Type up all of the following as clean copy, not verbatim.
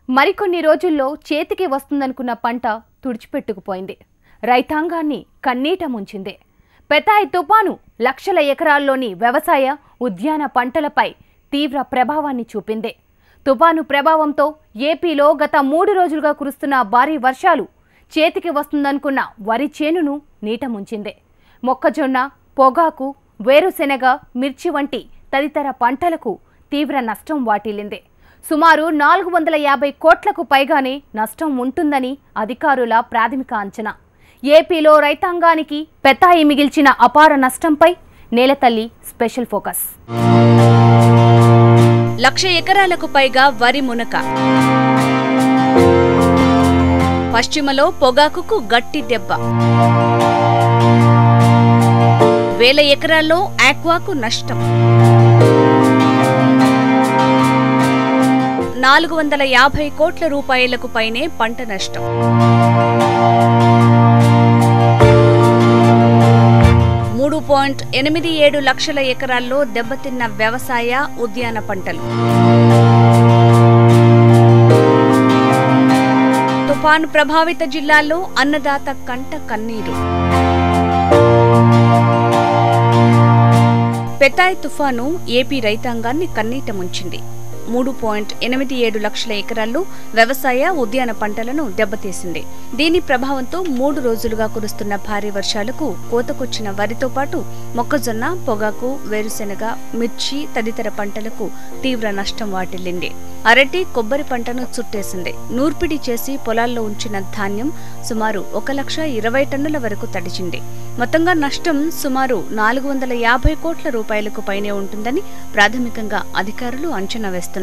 మరికొన్ని రోజుల్లో చేతికి వస్తుందనుకున్న పంట తుడిచిపెట్టుకుపోయింది. రైతాంగాన్ని కన్నీట ముంచింది. పెతాయ్ తుపాను లక్షల ఎకరాల్లోని వ్యవసాయ, ఉద్యాన పంటలపై తీవ్ర ప్రభావాన్ని చూపింది. తుపాను ప్రభావంతో ఏపీలో గత 3 రోజులుగా కురుస్తున్న భారీ వర్షాలు చేతికి వస్తుందనుకున్న వరి చేనును నీట ముంచింది. మొక్కజొన్న, పొగాకు, వేరుశెనగ, మిర్చి వంటి తదితర పంటలకు తీవ్ర నష్టం వాటిల్లింది. సుమారు 450 కోట్లకు పైగానే నష్టం ఉంటుందని అధికారుల ప్రాథమిక అంచనా. ఏపీలో రైతాంగానికి పెతాయి మిగిల్చిన అపార నష్టంపై నేలతల్లి స్పెషల్ ఫోకస్. 1,00,000 ఎకరాలకు పైగా వరి మునక. పశ్చిమలో పొగాకుకు గట్టి దెబ్బ. వేల ఎకరాల్లో ఆక్వాకు నష్టం. 450 కోట్ల రూపాయలకు పైనే పంట నష్టం. $3.87 లక్షల ఎకరాల్లో దెబ్బతిన్న వ్యవసాయ, ఉద్యాన పంటలు. తుఫాను ప్రభావిత జిల్లాల్లో అన్నదాత కంట కన్నీరు. పెతాయ్ తుఫాను ఏపీ రైతాంగాన్ని కన్నీట ముంచింది. 3.87 లక్షల ఎకరాల్లో వ్యవసాయ, ఉద్యాన పంటలను దెబ్బతీసింది. దీని ప్రభావంతో 3 రోజులుగా కురుస్తున్న భారీ వర్షాలకు కోతకొచ్చిన వరితో పాటు మొక్కజొన్న, పొగాకు, వేరుశెనగ, మిర్చి తదితర పంటలకు తీవ్ర నష్టం వాటిల్లింది. అరటి, కొబ్బరి పంటను చుట్టేసింది. నూర్పిడి చేసి పొలాల్లో ఉంచిన ధాన్యం సుమారు 1,20,000 టన్నుల వరకు తడిచింది. మొత్తంగా నష్టం సుమారు 450 కోట్ల రూపాయలకు పైనే ఉంటుందని ప్రాథమికంగా అధికారులు అంచనా వేస్తున్నారు.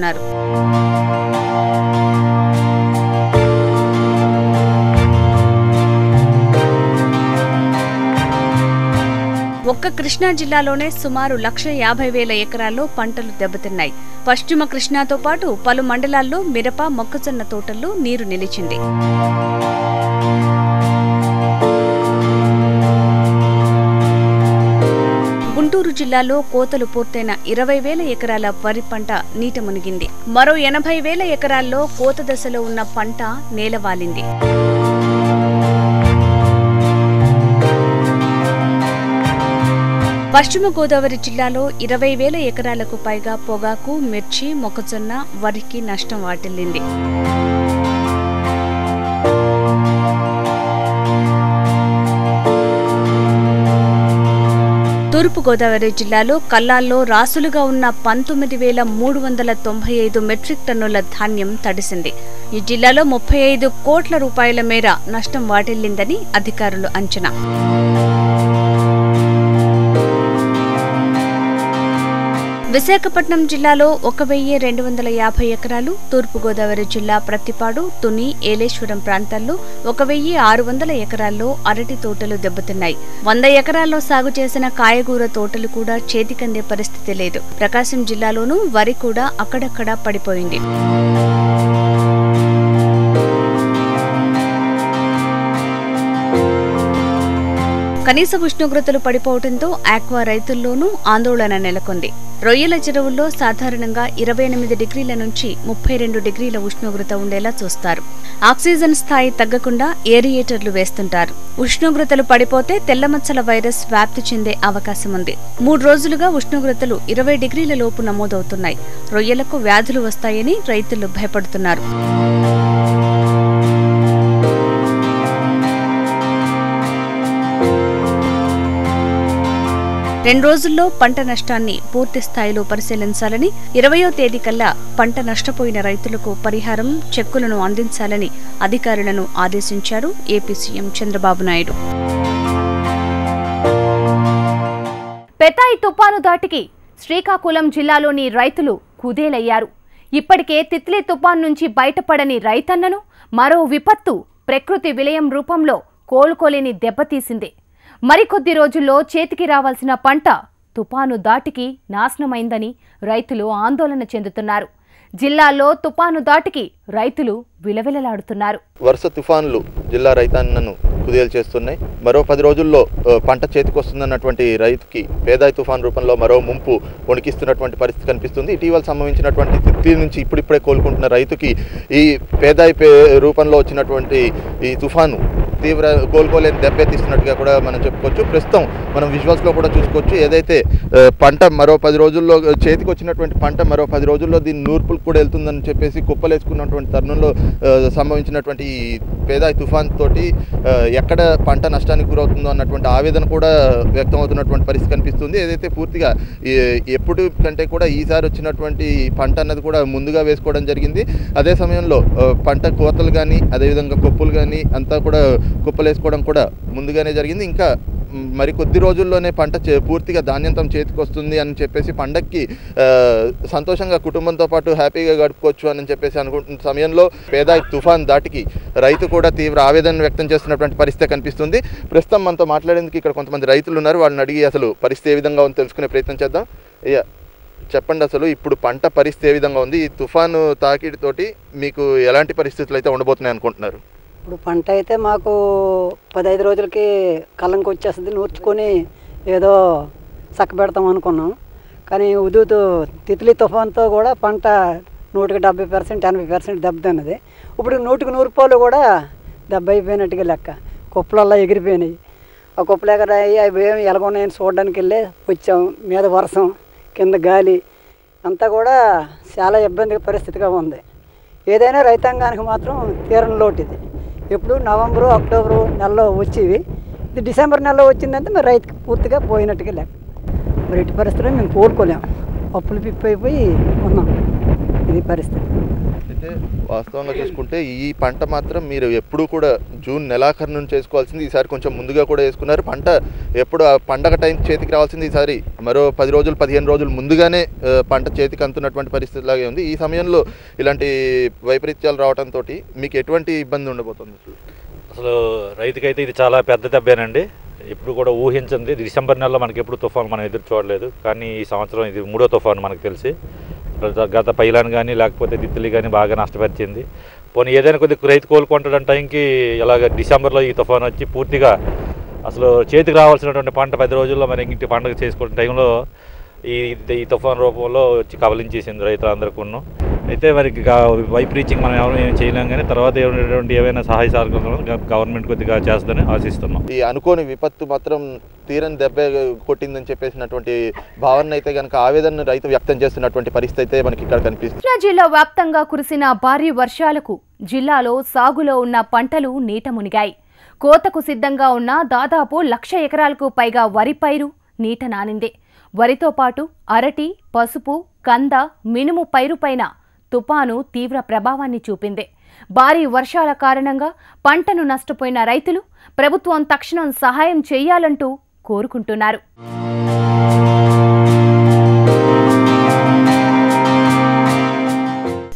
ఒక్క కృష్ణా జిల్లాలోనే సుమారు 1,50,000 ఎకరాల్లో పంటలు దెబ్బతిన్నాయి. పశ్చిమ కృష్ణాతో పాటు పలు మండలాల్లో మిరప, మొక్కజొన్న తోటల్లో నీరు నిలిచింది. గుంటూరు జిల్లాలో కోతలు పూర్తయిన 20,000 ఎకరాల వరి పంట నీట మునిగింది. మరో 80,000 ఎకరాల్లో కోత దశలో ఉన్న పంట నేలవాలింది. పశ్చిమ గోదావరి జిల్లాలో 20,000 ఎకరాలకు పైగా పొగాకు, మిర్చి, మొక్కజొన్న, వరికి నష్టం వాటిల్లింది. తూర్పు గోదావరి జిల్లాలో కల్లాల్లో రాసులుగా ఉన్న 19,395 మెట్రిక్ టన్నుల ధాన్యం తడిసింది. ఈ జిల్లాలో 35 కోట్ల రూపాయల మేర నష్టం వాటిల్లిందని అధికారులు అంచనా. విశాఖపట్నం జిల్లాలో 1,250 ఎకరాలు, తూర్పుగోదావరి జిల్లా ప్రత్తిపాడు, తుని, ఏలేశ్వరం ప్రాంతాల్లో 1,600 ఎకరాల్లో అరటి తోటలు దెబ్బతిన్నాయి. 100 ఎకరాల్లో సాగు చేసిన కాయగూర తోటలు కూడా చేతికందే పరిస్థితి లేదు. ప్రకాశం జిల్లాలోనూ వరి కూడా అక్కడక్కడా పడిపోయింది. కనీస ఉష్ణోగ్రతలు పడిపోవడంతో ఆక్వా రైతుల్లోనూ ఆందోళన నెలకొంది. రొయ్యల చెరువుల్లో సాధారణంగా 28 డిగ్రీల నుంచి 32 డిగ్రీల ఉష్ణోగ్రత ఉండేలా చూస్తారు. ఆక్సిజన్ స్థాయి తగ్గకుండా ఏరియేటర్లు వేస్తుంటారు. ఉష్ణోగ్రతలు పడిపోతే తెల్లమచ్చల వైరస్ వ్యాప్తి చెందే అవకాశం ఉంది. 3 రోజులుగా ఉష్ణోగ్రతలు 20 డిగ్రీల లోపు నమోదవుతున్నాయి. రొయ్యలకు వ్యాధులు వస్తాయని రైతులు భయపడుతున్నారు. రెండు రోజుల్లో పంట నష్టాన్ని పూర్తి స్థాయిలో పరిశీలించాలని, 20వ తేదీ కల్లా పంట నష్టపోయిన రైతులకు పరిహారం చెక్కులను అందించాలని అధికారులను ఆదేశించారు ఏపీ సీఎం చంద్రబాబు నాయుడు. పెతాయ్ తుపాను దాటికి శ్రీకాకుళం జిల్లాలోని రైతులు కుదేలయ్యారు. ఇప్పటికే తిత్లీ తుపాను నుంచి బయటపడని రైతన్నను మరో విపత్తు ప్రకృతి విలయం రూపంలో కోలుకోలేని దెబ్బతీసింది. మరికొద్ది రోజుల్లో చేతికి రావాల్సిన పంట తుపాను దాటికి నాశనమైందని రైతులు ఆందోళన చెందుతున్నారు. జిల్లాలో తుపాను దాటికి రైతులు విలవిలలాడుతున్నారు. వరుస తుఫాన్లు జిల్లా రైతాన్నను కుదేలు చేస్తున్నాయి. మరో 10 రోజుల్లో పంట చేతికొస్తుందన్నటువంటి రైతుకి పేదాయి తుఫాన్ రూపంలో మరో ముంపు వణికిస్తున్నటువంటి పరిస్థితి కనిపిస్తుంది. ఇటీవల సంభవించినటువంటి తిత్లీ నుంచి ఇప్పుడిప్పుడే కోలుకుంటున్న రైతుకి ఈ పేదాయి రూపంలో వచ్చినటువంటి ఈ తుఫాను తీవ్ర కోలుకోలేని దెబ్బతీస్తున్నట్టుగా కూడా మనం చెప్పుకోవచ్చు. ప్రస్తుతం మనం విజువల్స్లో కూడా చూసుకోవచ్చు. ఏదైతే పంట మరో 10 రోజుల్లో చేతికి వచ్చినటువంటి పంట మరో 10 రోజుల్లో దీని నూర్పులకు కూడా వెళ్తుందని చెప్పేసి కుప్పలేసుకున్నటువంటి తరుణంలో సంభవించినటువంటి ఈ పేదాయి తుఫాన్ తోటి ఎక్కడ పంట నష్టానికి గురవుతుందో అన్నటువంటి ఆవేదన కూడా వ్యక్తం అవుతున్నటువంటి పరిస్థితి కనిపిస్తుంది. ఏదైతే పూర్తిగా ఎప్పుడు కంటే కూడా ఈసారి వచ్చినటువంటి పంట అన్నది కూడా ముందుగా వేసుకోవడం జరిగింది. అదే సమయంలో పంట కోతలు కానీ అదేవిధంగా కొప్పులు కానీ అంతా కూడా కుప్పలేసుకోవడం కూడా ముందుగానే జరిగింది. ఇంకా మరి కొద్ది రోజుల్లోనే పంట పూర్తిగా ధాన్యంతం చేతికి వస్తుంది అని చెప్పేసి పండక్కి సంతోషంగా కుటుంబంతో పాటు హ్యాపీగా గడుపుకోవచ్చు అని చెప్పేసి అనుకుంటున్న సమయంలో పేదాయి తుఫాన్ దాటికి రైతు కూడా తీవ్ర ఆవేదన వ్యక్తం చేస్తున్నటువంటి పరిస్థితి కనిపిస్తుంది. ప్రస్తుతం మనతో మాట్లాడేందుకు ఇక్కడ కొంతమంది రైతులు ఉన్నారు. వాళ్ళని అడిగి అసలు పరిస్థితి ఏ విధంగా ఉందో తెలుసుకునే ప్రయత్నం చేద్దాం. చెప్పండి, అసలు ఇప్పుడు పంట పరిస్థితి ఏ విధంగా ఉంది? ఈ తుఫాను తాకిడితోటి మీకు ఎలాంటి పరిస్థితులు అయితే ఉండబోతున్నాయి అనుకుంటున్నారు? ఇప్పుడు పంట అయితే మాకు 15 రోజులకి కళ్ళంకి వచ్చేస్తుంది, నూర్చుకొని ఏదో చక్కబెడతాం అనుకున్నాం. కానీ ఉదూతు తిత్లీ తుఫాన్తో కూడా పంట 170% 80% దెబ్బతిన్నది. ఇప్పుడు 100% కూడా దెబ్బ అయిపోయినట్టుగా లెక్క. కుప్పలల్లో ఎగిరిపోయినాయి. ఆ కుప్పలు ఎగరాయి అవి ఏమి ఎలాగున్నాయని చూడడానికి వెళ్ళి వచ్చాం. మీద వర్షం, కింద గాలి అంతా కూడా చాలా ఇబ్బంది పరిస్థితిగా ఉంది. ఏదైనా రైతాంగానికి మాత్రం తీరని లోటు ఇది. ఎప్పుడు నవంబరు అక్టోబరు నెలలో వచ్చేవి, ఇది డిసెంబర్ నెలలో వచ్చిందంటే మరి రైతుకి పూర్తిగా పోయినట్టుగా లెక్క. మరి ఇటు పరిస్థితుల్లో మేము కోలుకోలేము, అప్పులు పిప్పైపోయి ఉన్నాం. ఇది పరిస్థితి. అయితే వాస్తవంగా చూసుకుంటే ఈ పంట మాత్రం మీరు ఎప్పుడు కూడా జూన్ నెలాఖరు నుంచి చేసుకోవాల్సింది, ఈసారి కొంచెం ముందుగా కూడా వేసుకున్నారు. పంట ఎప్పుడు ఆ పండగ టైం చేతికి రావాల్సింది ఈసారి మరో 10 రోజులు 15 రోజులు ముందుగానే పంట చేతికి అందుతున్నటువంటి పరిస్థితి లాగే ఉంది. ఈ సమయంలో ఇలాంటి వైపరీత్యాలు రావడంతో మీకు ఎటువంటి ఇబ్బంది ఉండబోతుంది? అసలు రైతుకైతే ఇది చాలా పెద్ద దెబ్బేనండి. ఇప్పుడు కూడా ఊహించింది. డిసెంబర్ నెలలో మనకి ఎప్పుడు తుఫాను మనం ఎదురు చూడలేదు, కానీ ఈ సంవత్సరం ఇది 3వ తుఫాను మనకు తెలిసి. గత పైలాన్ కానీ లేకపోతే తిత్లీ కానీ బాగా నష్టపరిచింది. పోనీ ఏదైనా కొద్దిగా రైతు కోలుకుంటాడని టైంకి ఇలాగ డిసెంబర్లో ఈ తుఫాను వచ్చి పూర్తిగా అసలు చేతికి రావాల్సినటువంటి పంట 10 రోజుల్లో మరి ఇంటి పండుగ చేసుకునే టైంలో ఈ తుఫాను రూపంలో వచ్చి కబలించేసింది రైతులందరికీ. అయితే మరి వైప్ రీచింగ్ మనం ఎవరు ఏం చేయలేం, కానీ తర్వాత ఏమైనా సహాయ సహకారాలు గవర్నమెంట్ కొద్దిగా చేస్తుందని ఆశిస్తున్నాం. ఈ అనుకోని విపత్తు మాత్రం తీరని దెబ్బ కొట్టిందని చెప్పేసినటువంటి భావన అయితే కనుక ఆవేదన రైతు వ్యక్తం చేస్తున్నటువంటి పరిస్థితి అయితే మనకి ఇక్కడ కనిపిస్తుంది. కృష్ణా జిల్లా వ్యాప్తంగా కురిసిన భారీ వర్షాలకు జిల్లాలో సాగులో ఉన్న పంటలు నీట మునిగాయి. కోతకు సిద్ధంగా ఉన్న దాదాపు 1,00,000 ఎకరాలకు పైగా వరి పైరు నీట నానింది. వరితో పాటు అరటి, పసుపు, కంద, మినుము పైరుపైన తుపాను తీవ్ర ప్రభావాన్ని చూపింది. భారీ వర్షాల కారణంగా పంటను నష్టపోయిన రైతులు ప్రభుత్వం తక్షణం సహాయం చేయాలంటూ కోరుకుంటున్నారు.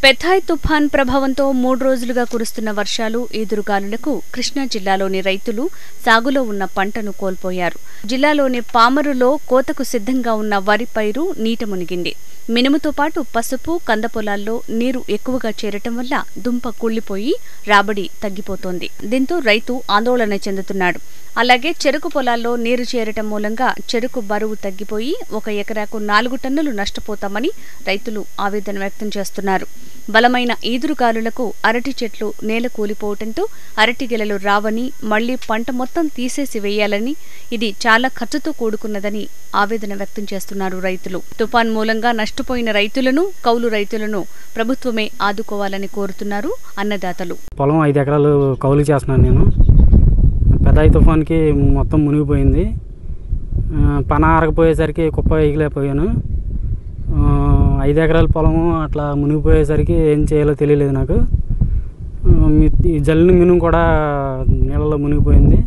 పెథాయ్ తుఫాన్ ప్రభావంతో 3 రోజులుగా కురుస్తున్న వర్షాలు, ఈదురుగాలులకు కృష్ణా జిల్లాలోని రైతులు సాగులో ఉన్న పంటను కోల్పోయారు. జిల్లాలోని పామరులో కోతకు సిద్ధంగా ఉన్న వరి పైరు నీట మునిగింది. మినుముతో పాటు పసుపు, కంద పొలాల్లో నీరు ఎక్కువగా చేరటం వల్ల దుంప కుళ్లిపోయి రాబడి తగ్గిపోతోంది. దీంతో రైతు ఆందోళన చెందుతున్నాడు. అలాగే చెరుకు పొలాల్లో నీరు చేరటం మూలంగా చెరుకు బరువు తగ్గిపోయి 1 ఎకరాకు 4 టన్నులు నష్టపోతామని రైతులు ఆవేదన వ్యక్తం చేస్తున్నారు. బలమైన ఈదురుగాలులకు అరటి చెట్లు నేల కూలిపోవటంతో అరటి గెలలు రావని, మళ్లీ పంట మొత్తం తీసేసి వేయాలని, ఇది చాలా ఖర్చుతో కూడుకున్నదని ఆవేదన వ్యక్తం చేస్తున్నారు రైతులు. తుఫాన్ మూలంగా నష్టపోయిన రైతులను, కౌలు రైతులను ప్రభుత్వమే ఆదుకోవాలని కోరుతున్నారు అన్నదాతలు. పొలం 5 ఎకరాలు కౌలు చేస్తున్నాను నేను. పెదాయి తుఫాన్కి మొత్తం మునిగిపోయింది. పన ఆరకపోయేసరికి కుప్ప ఎగిలేకపోయాను. 5 ఎకరాల పొలము అట్లా మునిగిపోయేసరికి ఏం చేయాలో తెలియలేదు నాకు. ఈ జల్లిన మినుము కూడా నీళ్ళలో మునిగిపోయింది.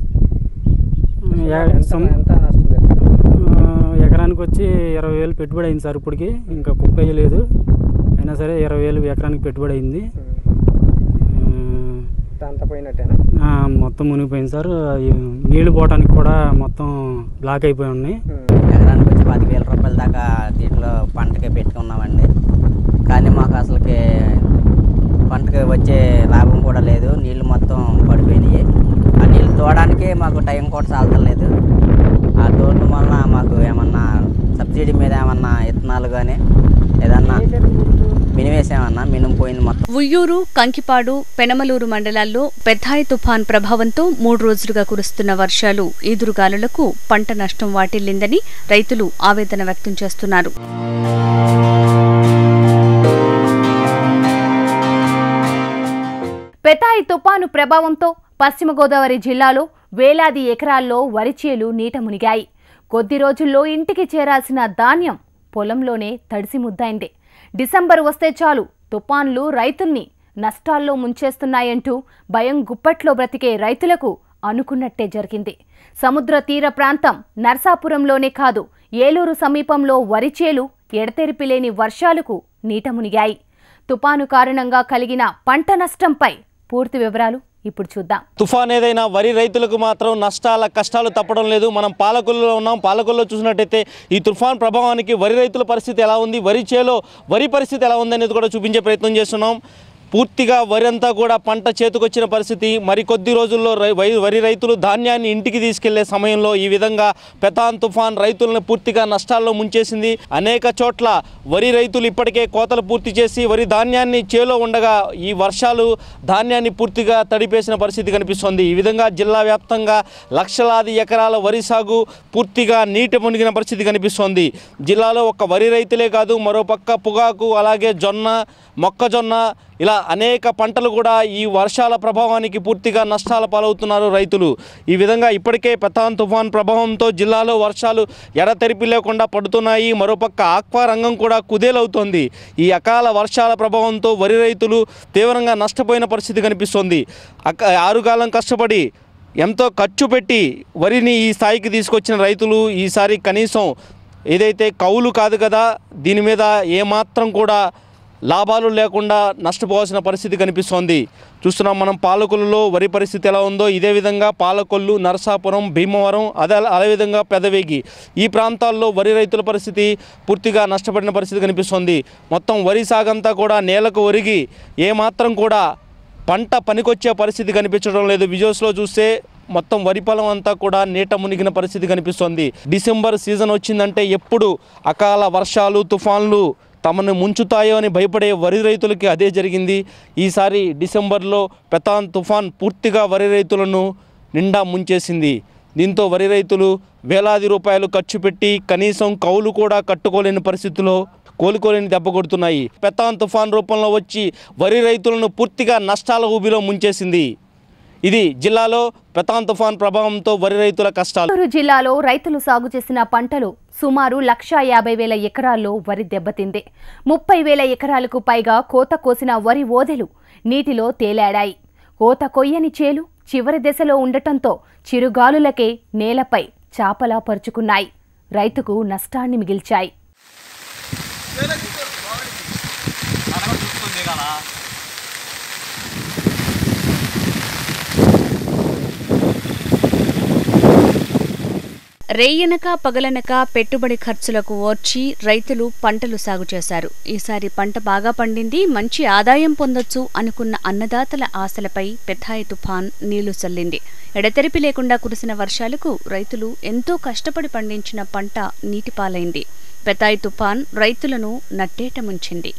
ఎకరానికి వచ్చి 20,000 పెట్టుబడి అయింది సార్. ఇప్పటికి ఇంకా కుప్ప వేయలేదు, అయినా సరే 20,000 ఎకరానికి పెట్టుబడి అయింది. మొత్తం మునిగిపోయింది సార్. నీళ్లు పోవడానికి కూడా మొత్తం బ్లాక్ అయిపోయి ఉన్నాయి. ఎకరానికి వచ్చి 10,000 రూపాయల దాకా దీంట్లో పంటకే పెట్టుకున్నామండి. కానీ మాకు అసలుకి పంటకి వచ్చే లాభం కూడా లేదు. నీళ్ళు మొత్తం పడిపోయినాయి. ఆ నీళ్ళు తోడడానికి మాకు టైం కూడా సాలతలేదు. ఆ తోడడం వలన మాకు ఏమన్నా సబ్సిడీ మీద ఏమన్నా విత్తనాలు కానీ ఏదన్నా మినివేసామన్నా మినుము పోయింది మొత్తం. ఉయ్యూరు, కంకిపాడు, పెనమలూరు మండలాల్లో పెథాయ్ తుఫాన్ ప్రభావంతో 3 రోజులుగా కురుస్తున్న వర్షాలు, ఈదురుగాలులకు పంట నష్టం వాటిల్లిందని రైతులు ఆవేదన వ్యక్తం చేస్తున్నారు. పెథాయ్ తుపాను ప్రభావంతో పశ్చిమ గోదావరి జిల్లాలో వేలాది ఎకరాల్లో వరి చేలు నీట మునిగాయి. కొద్ది రోజుల్లో ఇంటికి చేరాల్సిన ధాన్యం పొలంలోనే తడిసి ముద్దైంది. డిసెంబర్ వస్తే చాలు తుపాన్లు రైతుల్ని నష్టాల్లో ముంచేస్తున్నాయంటూ భయం గుప్పట్లో బ్రతికే రైతులకు అనుకున్నట్టే జరిగింది. సముద్ర తీర ప్రాంతం నర్సాపురంలోనే కాదు, ఏలూరు సమీపంలో వరి చేలు ఎడతెరిపిలేని వర్షాలకు నీట మునిగాయి. తుపాను కారణంగా కలిగిన పంట నష్టంపై పూర్తి వివరాలు ఇప్పుడు చూద్దాం. తుఫాన్ ఏదైనా వరి రైతులకు మాత్రం కష్టాలు తప్పడం లేదు. మనం పాలకొల్లులో ఉన్నాం. పాలకొల్లులో చూసినట్టయితే ఈ తుఫాన్ ప్రభావానికి వరి రైతుల పరిస్థితి ఎలా ఉంది, వరి చేలో వరి పరిస్థితి ఎలా ఉంది అనేది కూడా చూపించే ప్రయత్నం చేస్తున్నాం. పూర్తిగా వరి అంతా కూడా పంట చేతికొచ్చిన పరిస్థితి. మరికొద్ది రోజుల్లో వరి రైతులు ధాన్యాన్ని ఇంటికి తీసుకెళ్లే సమయంలో ఈ విధంగా పెథాన్ తుఫాన్ రైతులను పూర్తిగా నష్టాల్లో ముంచేసింది. అనేక చోట్ల వరి రైతులు ఇప్పటికే కోతలు పూర్తి చేసి వరి ధాన్యాన్ని చేలో ఉండగా ఈ వర్షాలు ధాన్యాన్ని పూర్తిగా తడిపేసిన పరిస్థితి కనిపిస్తోంది. ఈ విధంగా జిల్లా వ్యాప్తంగా లక్షలాది ఎకరాల వరి సాగు పూర్తిగా నీట మునిగిన పరిస్థితి కనిపిస్తోంది. జిల్లాలో ఒక్క వరి రైతులే కాదు, మరోపక్క పొగాకు, అలాగే జొన్న, మొక్కజొన్న ఇలా అనేక పంటలు కూడా ఈ వర్షాల ప్రభావానికి పూర్తిగా నష్టాల పాలవుతున్నారు రైతులు. ఈ విధంగా ఇప్పటికే పెథాన్ తుఫాన్ ప్రభావంతో జిల్లాలో వర్షాలు ఎడతెరిపి లేకుండా పడుతున్నాయి. మరోపక్క ఆక్వా రంగం కూడా కుదేలవుతోంది. ఈ అకాల వర్షాల ప్రభావంతో వరి రైతులు తీవ్రంగా నష్టపోయిన పరిస్థితి కనిపిస్తోంది. ఆరుగాలం కష్టపడి ఎంతో ఖర్చు పెట్టి వరిని ఈ స్థాయికి తీసుకొచ్చిన రైతులు ఈసారి కనీసం ఏదైతే కౌలు కాదు కదా, దీని మీద ఏమాత్రం కూడా లాభాలు లేకుండా నష్టపోవాల్సిన పరిస్థితి కనిపిస్తోంది. చూస్తున్నాం మనం పాలకొల్లులో వరి పరిస్థితి ఎలా ఉందో. ఇదే విధంగా పాలకొల్లు, నరసాపురం, భీమవరం, అదేవిధంగా పెదవేగి ఈ ప్రాంతాల్లో వరి రైతుల పరిస్థితి పూర్తిగా నష్టపడిన పరిస్థితి కనిపిస్తోంది. మొత్తం వరి సాగంతా కూడా నేలకు ఒరిగి ఏమాత్రం కూడా పంట పనికొచ్చే పరిస్థితి కనిపించడం లేదు. విజువల్స్లో చూస్తే మొత్తం వరి పొలం అంతా కూడా నీట మునిగిన పరిస్థితి కనిపిస్తోంది. డిసెంబర్ సీజన్ వచ్చిందంటే ఎప్పుడు అకాల వర్షాలు, తుఫాన్లు తమను ముంచుతాయో అని భయపడే వరి రైతులకి అదే జరిగింది. ఈసారి డిసెంబర్లో పెథాన్ తుఫాన్ పూర్తిగా వరి రైతులను నిండా ముంచేసింది. దీంతో వరి రైతులు వేలాది రూపాయలు ఖర్చు పెట్టి కనీసం కౌలు కూడా కట్టుకోలేని పరిస్థితిలో కోలుకోలేని దెబ్బ కొడుతున్నాయి. పెథాన్ తుఫాన్ రూపంలో వచ్చి వరి రైతులను పూర్తిగా నష్టాల ఊబిలో ముంచేసింది. ఇది జిల్లాలో పెథాన్ తుఫాన్ ప్రభావంతో వరి రైతుల కష్టాలు. ఏలూరు జిల్లాలో రైతులు సాగు చేసిన పంటలు సుమారు 1,50,000 ఎకరాల్లో వరి దెబ్బతింది. 30,000 ఎకరాలకు పైగా కోత కోసిన వరి ఓదెలు నీటిలో తేలాడాయి. కోత కొయ్యని చేలు చివరి దశలో ఉండటంతో చిరుగాలులకే నేలపై చాపలా పరుచుకున్నాయి. రైతుకు నష్టాన్ని మిగిల్చాయి. రేయనక పగలనక పెట్టుబడి ఖర్చులకు ఓర్చి రైతులు పంటలు సాగు చేశారు. ఈసారి పంట బాగా పండింది, మంచి ఆదాయం పొందొచ్చు అనుకున్న అన్నదాతల ఆశలపై పెథాయ్ తుఫాన్ నీళ్లు చల్లింది. ఎడతెరిపి లేకుండా కురిసిన వర్షాలకు రైతులు ఎంతో కష్టపడి పండించిన పంట నీటిపాలైంది. పెథాయ్ తుఫాన్ రైతులను నట్టేట ముంచింది.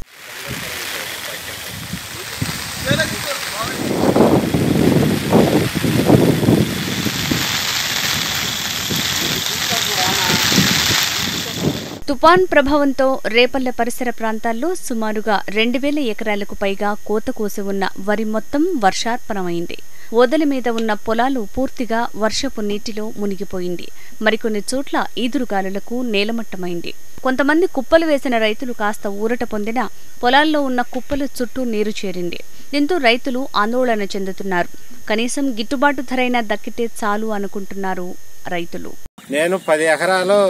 తుఫాన్ ప్రభావంతో రేపల్లె పరిసర ప్రాంతాల్లో సుమారుగా 2,000 ఎకరాలకు పైగా కోత కోసి ఉన్న వరి మొత్తం వర్షార్పణమైంది. ఓదల మీద ఉన్న పొలాలు పూర్తిగా వర్షపు నీటిలో మునిగిపోయింది. మరికొన్ని చోట్ల ఈదురుగాలులకు నేలమట్టమైంది. కొంతమంది కుప్పలు వేసిన రైతులు కాస్త ఊరట పొందినా పొలాల్లో ఉన్న కుప్పల చుట్టూ నీరు చేరింది. దీంతో రైతులు ఆందోళన చెందుతున్నారు. కనీసం గిట్టుబాటు ధరైనా దక్కితే చాలు అనుకుంటున్నారు రైతులు. నేను 10 ఎకరాలు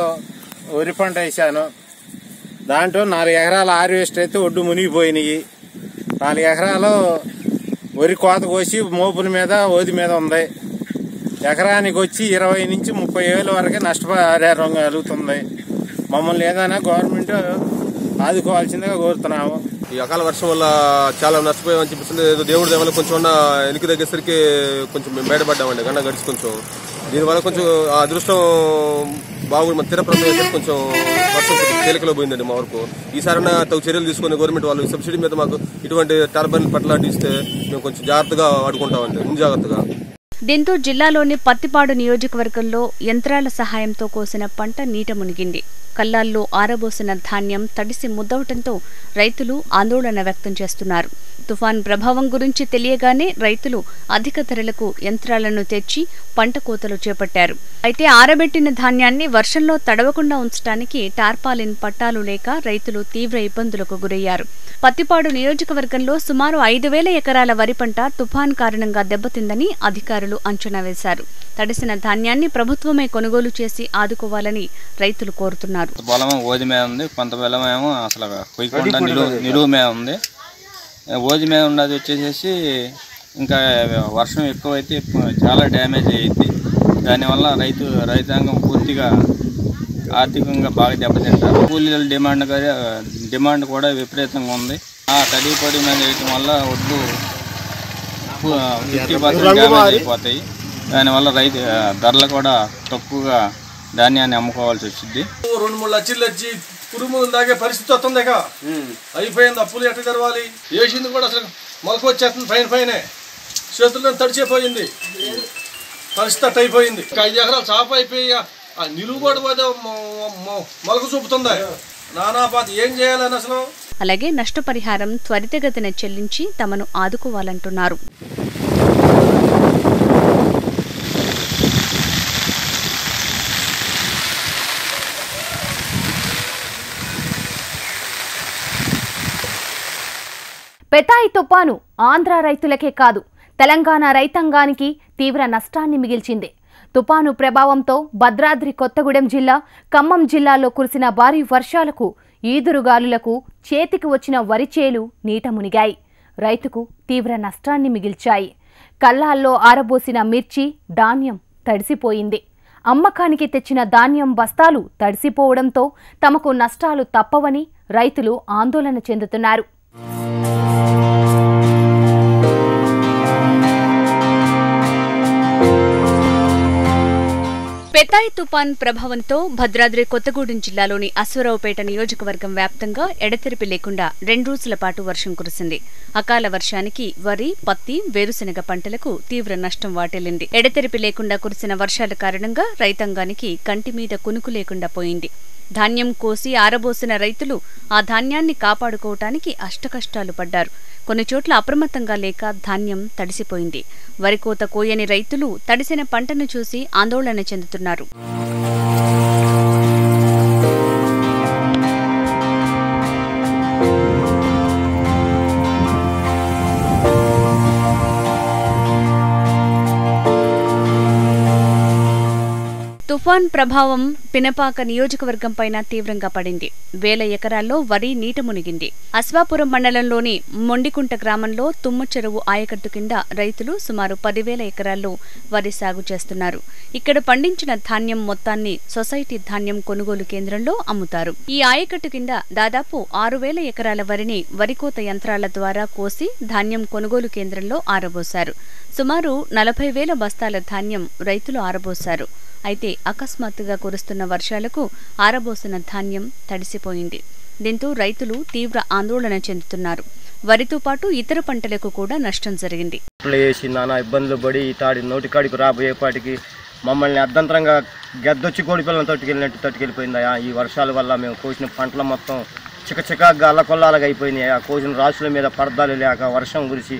వరి పంట వేసాను. దాంట్లో 4 ఎకరాలు హార్వెస్ట్ అయితే ఒడ్డు మునిగిపోయినాయి. 4 ఎకరాలు వరి కోత కోసి మోపుల మీద ఓది మీద ఉంది. ఎకరానికి వచ్చి 20 నుంచి 30 వేల వరకు నష్టపరిహారం కలుగుతుంది. మమ్మల్ని ఏదైనా గవర్నమెంట్ ఆదుకోవాల్సిందిగా కోరుతున్నాము. ఈ అకాల వర్షం వల్ల చాలా నష్టపోయామని అనిపిస్తుంది. ఏదో దేవుడి దేవల్ల కొంచెం వెనక్కి దగ్గరికి కొంచెం మేము బయటపడ్డామండి. గంట గడిచి కొంచెం దీనివల్ల కొంచెం ఆ అదృష్టం బాగుంది. మన తీరప్రాంతం కొంచెం వర్షం తేలికలో పోయిందండి మా వరకు. ఈసారైనా తగు చర్యలు తీసుకుని గవర్నమెంట్ వాళ్ళు సబ్సిడీ మీద మాకు ఇటువంటి టర్బైన్ పట్లాంటి ఇస్తే మేము కొంచెం జాగ్రత్తగా వాడుకుంటామండి, ముంజాగ్రత్తగా. దీంతో జిల్లాలోని పత్తిపాడు నియోజకవర్గంలో యంత్రాల సహాయంతో కోసిన పంట నీట మునిగింది. కల్లాల్లో ఆరబోసిన ధాన్యం తడిసి ముద్దవటంతో రైతులు ఆందోళన వ్యక్తం చేస్తున్నారు. తుఫాన్ ప్రభావం గురించి తెలియగానే రైతులు అధిక ధరలకు యంత్రాలను తెచ్చి పంట కోతలు చేపట్టారు. అయితే ఆరబెట్టిన ధాన్యాన్ని వర్షంలో తడవకుండా ఉంచడానికి టార్పాలిన్ పట్టాలు లేక రైతులు తీవ్ర ఇబ్బందులకు గురయ్యారు. పత్తిపాడు నియోజకవర్గంలో సుమారు 5,000 ఎకరాల వరి పంట తుఫాన్ కారణంగా దెబ్బతిందని అధికారులు అంచనా వేశారు. తడిసిన ధాన్యాన్ని ప్రభుత్వమే కొనుగోలు చేసి ఆదుకోవాలని రైతులు కోరుతున్నారు. పొలం ఓదిమే ఉంది, కొంత పొలం ఏమో అసలు కొయ్యకుండా నిలువు మీద ఉంది. ఓదిమే ఉన్నది వచ్చేసేసి ఇంకా వర్షం ఎక్కువైతే చాలా డ్యామేజ్ అయ్యింది. దానివల్ల రైతాంగం పూర్తిగా ఆర్థికంగా బాగా దెబ్బతింటారు. కూలీల డిమాండ్ కూడా విపరీతంగా ఉంది. ఆ తడి పొడి మీద వేయటం వల్ల ఒడ్లు 50% డ్యామేజ్ అయిపోతాయి. దానివల్ల ధరలు కూడా తక్కువగా ధాన్యాన్ని అమ్ముకోవాల్సి వచ్చింది. 2-3 లక్షలు వచ్చి పురుగు దాగే పరిస్థితి వస్తుంది. అయిపోయింది, అప్పులు ఎట్లా తెరవాలి, వేసింది కూడా అసలు మొలక వచ్చేస్తుంది. ఫైనే చేతుల్లో తడిచిపోయింది, పరిస్థితి అట్ట అయిపోయింది. 5 ఎకరాలు చాప అయిపోయి ఆ నిలువు కూడా పోతే మొలక చూపుతుంది. నానా బాధ, ఏం చేయాలని అసలు. అలాగే నష్టపరిహారం త్వరితగతిన చెల్లించి తమను ఆదుకోవాలంటున్నారు. పెతాయి తుపాను ఆంధ్ర రైతులకే కాదు, తెలంగాణ రైతాంగానికి తీవ్ర నష్టాన్ని మిగిల్చింది. తుపాను ప్రభావంతో భద్రాద్రి కొత్తగూడెం జిల్లా, ఖమ్మం జిల్లాలో కురిసిన భారీ వర్షాలకు, ఈదురుగాలులకు చేతికి వచ్చిన వరి చేలు నీట మునిగాయి. రైతుకు తీవ్ర నష్టాన్ని మిగిల్చాయి. కల్లాల్లో ఆరబోసిన మిర్చి, ధాన్యం తడిసిపోయింది. అమ్మకానికి తెచ్చిన ధాన్యం బస్తాలు తడిసిపోవడంతో తమకు నష్టాలు తప్పవని రైతులు ఆందోళన చెందుతున్నారు. పెతాయి తుపాన్ ప్రభావంతో భద్రాద్రి కొత్తగూడెం జిల్లాలోని అశ్వరావుపేట నియోజకవర్గం వ్యాప్తంగా ఎడతెరిపి లేకుండా 2 రోజుల పాటు వర్షం కురిసింది. అకాల వర్షానికి వరి, పత్తి, వేరుశెనగ పంటలకు తీవ్ర నష్టం వాటిల్లింది. ఎడతెరిపి లేకుండా కురిసిన వర్షాల కారణంగా రైతాంగానికి కంటి మీద కునుకు లేకుండా పోయింది. ధాన్యం కోసి ఆరబోసిన రైతులు ఆ ధాన్యాన్ని కాపాడుకోవటానికి అష్టకష్టాలు పడ్డారు. కొన్ని చోట్ల అప్రమత్తంగా లేక ధాన్యం తడిసిపోయింది. వరికోత కోయని రైతులు తడిసిన పంటను చూసి ఆందోళన చెందుతున్నారు. తుఫాన్ ప్రభావం పినపాక నియోజకవర్గం పైన తీవ్రంగా పడింది. 1000 ఎకరాల్లో వరి నీట మునిగింది. అశ్వాపురం మండలంలోని మొండికుంట గ్రామంలో తుమ్మ చెరువు ఆయకట్టు కింద రైతులు సుమారు 10,000 ఎకరాల్లో వరి సాగు చేస్తున్నారు. ఇక్కడ పండించిన ధాన్యం మొత్తాన్ని సొసైటీ ధాన్యం కొనుగోలు కేంద్రంలో అమ్ముతారు. ఈ ఆయకట్టు కింద దాదాపు 6,000 ఎకరాల వరిని వరికోత యంత్రాల ద్వారా కోసి ధాన్యం కొనుగోలు కేంద్రంలో ఆరబోశారు. సుమారు 40,000 బస్తాల ధాన్యం రైతులు ఆరబోశారు. అయితే అకస్మాత్తుగా కురుస్తున్న వర్షాలకు ఆరబోసిన ధాన్యం తడిసిపోయింది. దీంతో రైతులు తీవ్ర ఆందోళన చెందుతున్నారు. వరితో పాటు ఇతర పంటలకు కూడా నష్టం జరిగింది. నానా ఇబ్బందులు పడి తాడి నోటికాడికి రాబోయేపాటికి మమ్మల్ని అర్ధంతరంగా గద్దొచ్చి కోడి పిల్లలను తట్టుకెళ్ళిపోయింది. ఈ వర్షాల వల్ల మేము కోసిన పంటలు మొత్తం చికచిక గల్లకొల్లాలుగా అయిపోయినాయి. ఆ కోసిన రాశుల మీద పరదాలు లేక వర్షం కురిసి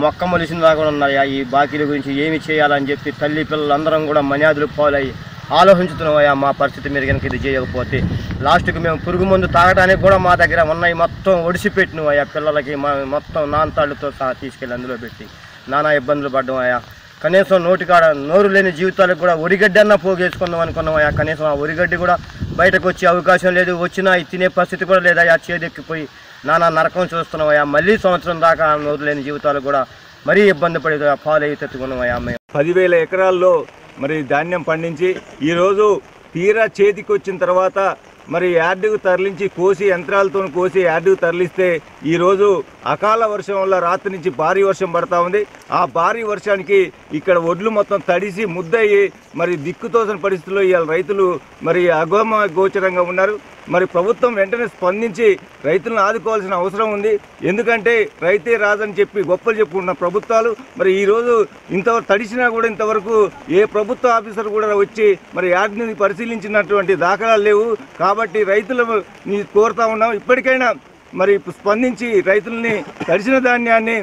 మొక్క మొలిసిన దాకా ఉన్నాయా. ఈ బాకీల గురించి ఏమి చేయాలని చెప్పి తల్లి పిల్లలందరం కూడా మర్యాదలు పాలయ్యి ఆలోచించుతున్నామయ్యా. మా పరిస్థితి మీరు కనుక ఇది చేయకపోతే లాస్ట్కి మేము పురుగు మందు తాగడానికి కూడా మా దగ్గర ఉన్నాయి మొత్తం ఒడిసిపెట్టినవయ్యా. పిల్లలకి మొత్తం నాన్నతాళ్ళతో సహా తీసుకెళ్ళి అందులో పెట్టి నానా ఇబ్బందులు పడ్డామయ్యా. కనీసం నోటికాడ నోరు లేని జీవితాలకు కూడా ఒరిగడ్డి పోగేసుకుందాం అనుకున్నామయ్యా. కనీసం ఆ ఒరిగడ్డి కూడా బయటకు వచ్చే అవకాశం లేదు. వచ్చినా తినే పరిస్థితి కూడా లేదయ్యా. చేదెక్కిపోయి నానా నరకం చూస్తున్నామయ్యా. మళ్ళీ సంవత్సరం దాకా నోరు లేని జీవితాలు కూడా మరీ ఇబ్బంది పడి పాలయ్యి తెచ్చుకున్నామయ్యా. 10,000 ఎకరాల్లో మరి ధాన్యం పండించి ఈరోజు తీరా చేతికి వచ్చిన తర్వాత మరి యార్డుకు తరలించి కోసి యంత్రాలతో కోసి యార్డుకు తరలిస్తే ఈరోజు అకాల వర్షం వల్ల రాత్రి నుంచి భారీ వర్షం పడతా ఉంది. ఆ భారీ వర్షానికి ఇక్కడ ఒడ్లు మొత్తం తడిసి ముద్దయ్యి మరి దిక్కుతోసిన పరిస్థితుల్లో ఇవాళ రైతులు మరి అగోమ గోచరంగా ఉన్నారు. మరి ప్రభుత్వం వెంటనే స్పందించి రైతులను ఆదుకోవాల్సిన అవసరం ఉంది. ఎందుకంటే రైతే రాజని చెప్పి గొప్పలు చెప్పుకున్న ప్రభుత్వాలు మరి ఈరోజు ఇంతవరకు తడిసినా కూడా ఇంతవరకు ఏ ప్రభుత్వ ఆఫీసర్ కూడా వచ్చి మరి యార్డుని పరిశీలించినటువంటి దాఖలాలు లేవు. కాబట్టి రైతులని కోరుతా ఉన్నాం, ఇప్పటికైనా మరి స్పందించి రైతుల్ని తడిసిన ధాన్యాన్ని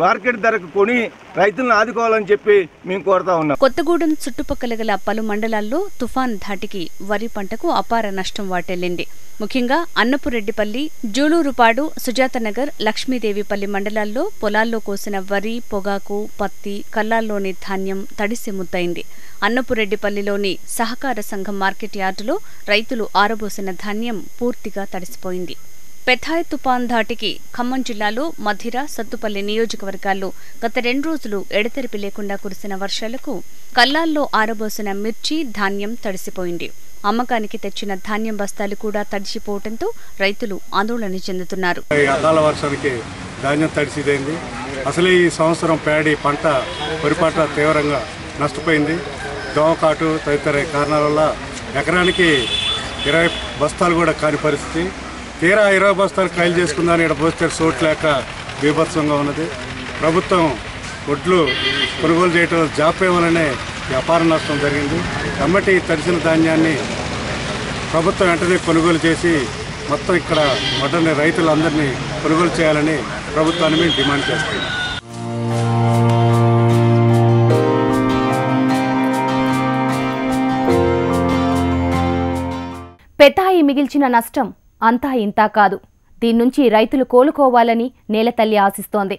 మార్కెట్ ధరకు కొని రైతులను ఆదుకోవాలని చెప్పి మేము కోరుతా ఉన్నాం. కొత్తగూడెం చుట్టుపక్కల గల పలు మండలాల్లో తుఫాన్ ధాటికి వరి పంటకు అపార నష్టం వాటిల్లింది. ముఖ్యంగా అన్నపురెడ్డిపల్లి, జూలూరుపాడు, సుజాతనగర్, లక్ష్మీదేవిపల్లి మండలాల్లో పొలాల్లో కోసిన వరి, పొగాకు, పత్తి, కల్లాల్లోని ధాన్యం తడిసి ముద్దయింది. అన్నపురెడ్డిపల్లిలోని సహకార సంఘం మార్కెట్ యార్డులో రైతులు ఆరబోసిన ధాన్యం పూర్తిగా తడిసిపోయింది. పెథాయ్ తుపాన్ ధాటికి ఖమ్మం జిల్లాలో మధిర, సత్తుపల్లి నియోజకవర్గాల్లో గత 2 రోజులు ఎడతెరిపి లేకుండా కురిసిన వర్షాలకు కల్లాల్లో ఆరబోసిన మిర్చి, ధాన్యం తడిసిపోయింది. అమ్మకానికి తెచ్చిన ధాన్యం బస్తాలు కూడా తడిసిపోవడంతో రైతులు ఆందోళన చెందుతున్నారు. అకాల వర్షానికి ధాన్యం తడిసిపోయింది. అసలు ఈ సంవత్సరం ప్యాడీ పంట వరి పంట తీవ్రంగా నష్టపోయింది. దోమకాటు తదితర కారణాల వల్ల ఎకరానికి 20 బస్తాలు కూడా కాని పరిస్థితి. తీరా 20 బస్తాలు కాయలు చేసుకుందాని ఇక్కడ పోస్తే చోటు లేక బీభత్సంగా ఉన్నది. ప్రభుత్వం ఒడ్లు కొనుగోలు చేయడం జాప్యం వల్లనే వ్యాపార నష్టం జరిగింది. కాబట్టి తడిసిన ధాన్యాన్ని ప్రభుత్వం వెంటనే కొనుగోలు చేసి మొత్తం ఇక్కడ వడ్డని రైతులందరినీ కొనుగోలు చేయాలని ప్రభుత్వాన్ని మేము డిమాండ్ చేస్తున్నాం. పెథాయి మిగిల్చిన నష్టం అంతా ఇంతా కాదు. దీని నుంచి రైతులు కోలుకోవాలని నేలతల్లి ఆశిస్తోంది.